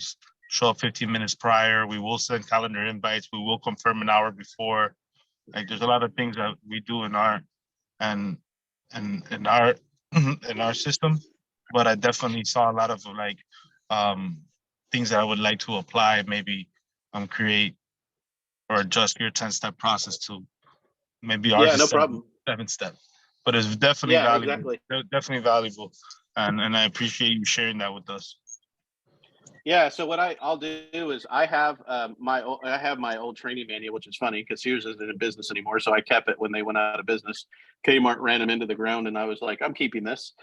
show up 15 minutes prior. We will send calendar invites. We will confirm an hour before. Like, there's a lot of things that we do in our in our system, but I definitely saw a lot of things that I would like to apply, maybe create or adjust your 10-step process to maybe ours is 7-step, but it's definitely valuable. Exactly. Definitely valuable, and I appreciate you sharing that with us. Yeah. So what I'll do is I have my old training manual, which is funny because Sears isn't in business anymore. So I kept it when they went out of business. Kmart ran them into the ground, and I was like, I'm keeping this.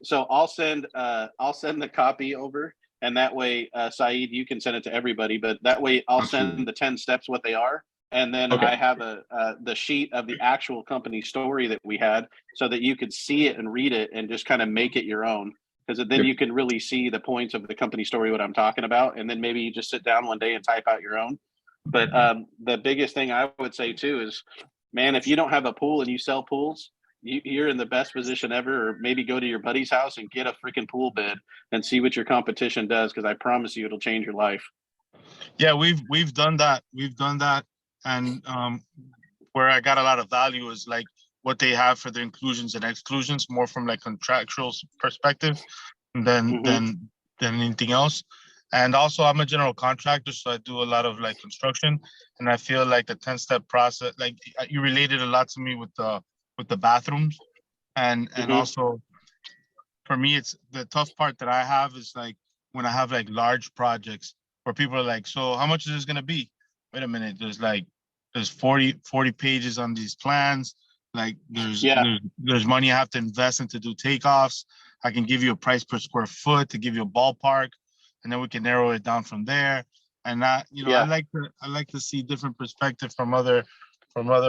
So I'll send the copy over, and that way, Syed, you can send it to everybody. But that way, I'll send the 10 steps what they are, and then I have the sheet of the actual company story that we had, so that you could see it and read it and just kind of make it your own. Because then you can really see the points of the company story, what I'm talking about. And then maybe you just sit down one day and type out your own. But the biggest thing I would say too is, man, if you don't have a pool and you sell pools, you're in the best position ever. Or maybe go to your buddy's house and get a freaking pool bid and see what your competition does. Because I promise you, it'll change your life. Yeah, we've done that. And where I got a lot of value is like what they have for the inclusions and exclusions, more from like contractual perspective than anything else. And also, I'm a general contractor, so I do a lot of like construction, and I feel like the 10-step process, like you related a lot to me with the bathrooms, and also for me, it's the tough part that I have is like when I have like large projects where people are like, so how much is this gonna be? Wait a minute, there's 40 pages on these plans. Like there's money I have to invest into do takeoffs. I can give you a price per square foot to give you a ballpark, and then we can narrow it down from there. And that, I like to see different perspective from other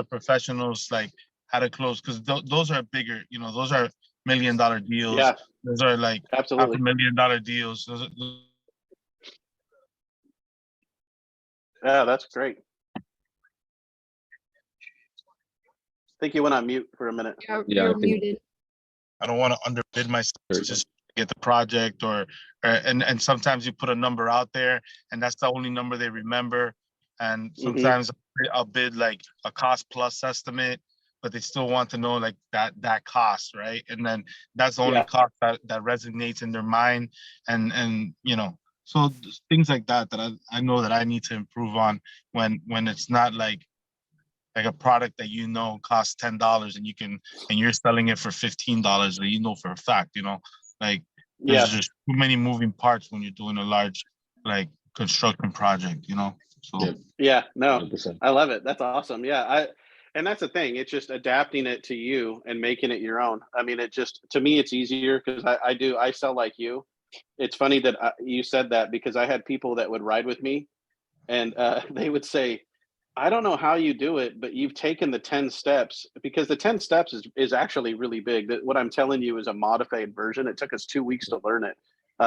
professionals, like how to close, because those are bigger. Those are $1 million deals. Yeah. Those are like Absolutely. $500,000 deals. Yeah, that's great. I think you went on mute for a minute. Yeah, you're muted. I don't want to underbid myself to just get the project, and sometimes you put a number out there and that's the only number they remember. And sometimes I'll bid like a cost plus estimate, but they still want to know like that cost, right? And then that's the only cost that resonates in their mind. And so things like that I know that I need to improve on when it's not like a product that costs $10 and you're selling it for $15 that for a fact, like there's just too many moving parts when you're doing a large like construction project, so no 100%. I love it. That's awesome. And that's the thing, it's just adapting it to you and making it your own. I mean, to me it's easier because I sell like you. It's funny that you said that, because I had people that would ride with me and they would say, I don't know how you do it, but you've taken the 10 steps, because the 10 steps is actually really big. That what I'm telling you is a modified version. It took us 2 weeks to learn it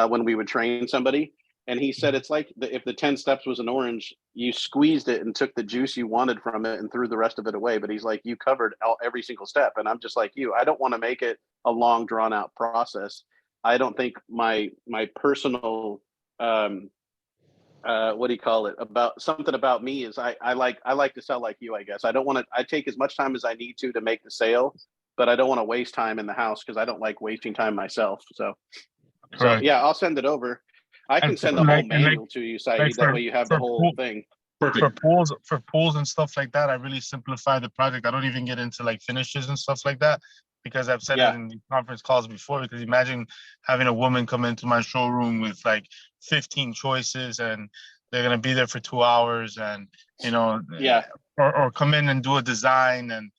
when we would train somebody. And he said it's like if the 10 steps was an orange, you squeezed it and took the juice you wanted from it and threw the rest of it away. But he's like, you covered every single step. And I'm just like you. I don't want to make it a long, drawn out process. I don't think my personal what do you call it, about something about me is I like to sell like you, I guess. I take as much time as I need to make the sale, but I don't want to waste time in the house because I don't like wasting time myself. So yeah, I'll send it over. I can send the whole manual to you, Syed. That way you have the whole thing. For pools and stuff like that, I really simplify the project. I don't even get into like finishes and stuff like that, because I've said it in the conference calls before. Because imagine having a woman come into my showroom with like 15 choices, and they're gonna be there for 2 hours, and or come in and do a design. And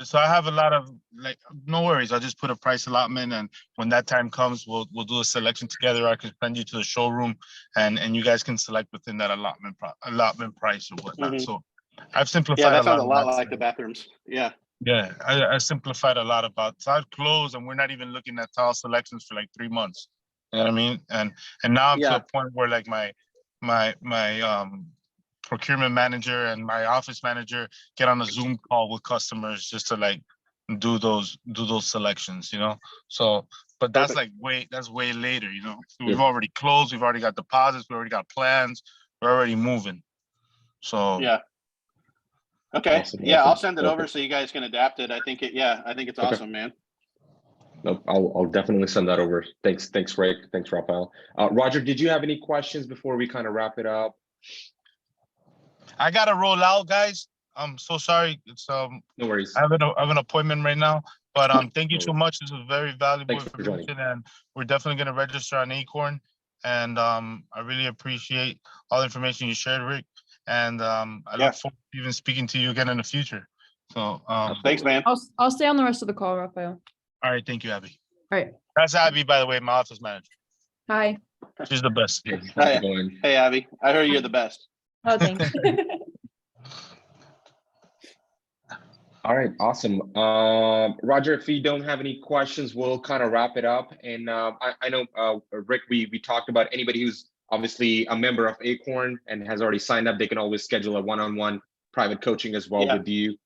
so I have a lot of like, no worries. I'll just put a price allotment, and when that time comes, we'll do a selection together. I can send you to the showroom, and you guys can select within that allotment price or whatnot. So I've simplified. Yeah, that sounds a lot like the bathrooms. Yeah. Yeah, I simplified a lot about. So I've closed, and we're not even looking at tile selections for like 3 months. You know what I mean? And now I'm to a point where like my procurement manager and my office manager get on a Zoom call with customers just to like do those selections, you know. So, but that's like way later, you know. We've already closed, we've already got deposits, we already got plans, we're already moving. So yeah. Okay. Awesome, yeah, awesome. I'll send it over so you guys can adapt it. I think it's awesome, man. Nope, I'll definitely send that over. Thanks, Rick. Thanks, Rafael. Roger, did you have any questions before we kind of wrap it up? I gotta roll out, guys. I'm so sorry. It's No worries. I have an appointment right now, but thank you so much. This was very valuable information, and we're definitely gonna register on Acorn. And I really appreciate all the information you shared, Rick. And I look forward to even speaking to you again in the future. So thanks, man. I'll stay on the rest of the call, Rafael. All right, thank you, Abby. All right. That's Abby, by the way, my office manager. Hi. She's the best. Hey, Abby. I heard you're the best. Oh, thanks. All right, awesome. Roger, if you don't have any questions, we'll kind of wrap it up. And I know, Rick, we talked about anybody who's obviously a member of Acorn and has already signed up, they can always schedule a one-on-one private coaching as well with you.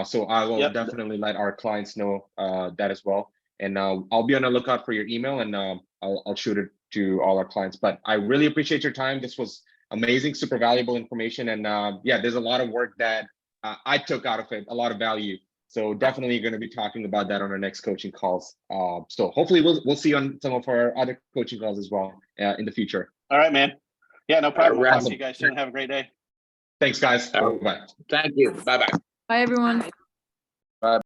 So I will definitely let our clients know that as well. And I'll be on the lookout for your email, and I'll shoot it to all our clients. But I really appreciate your time. This was amazing, super valuable information. And there's a lot of work that I took out of it, a lot of value. So definitely going to be talking about that on our next coaching calls. So hopefully we'll see you on some of our other coaching calls as well in the future. All right, man. Yeah, no problem. We'll talk to you guys soon. Have a great day. Thanks, guys. Bye. Thank you. Bye-bye. Bye, everyone.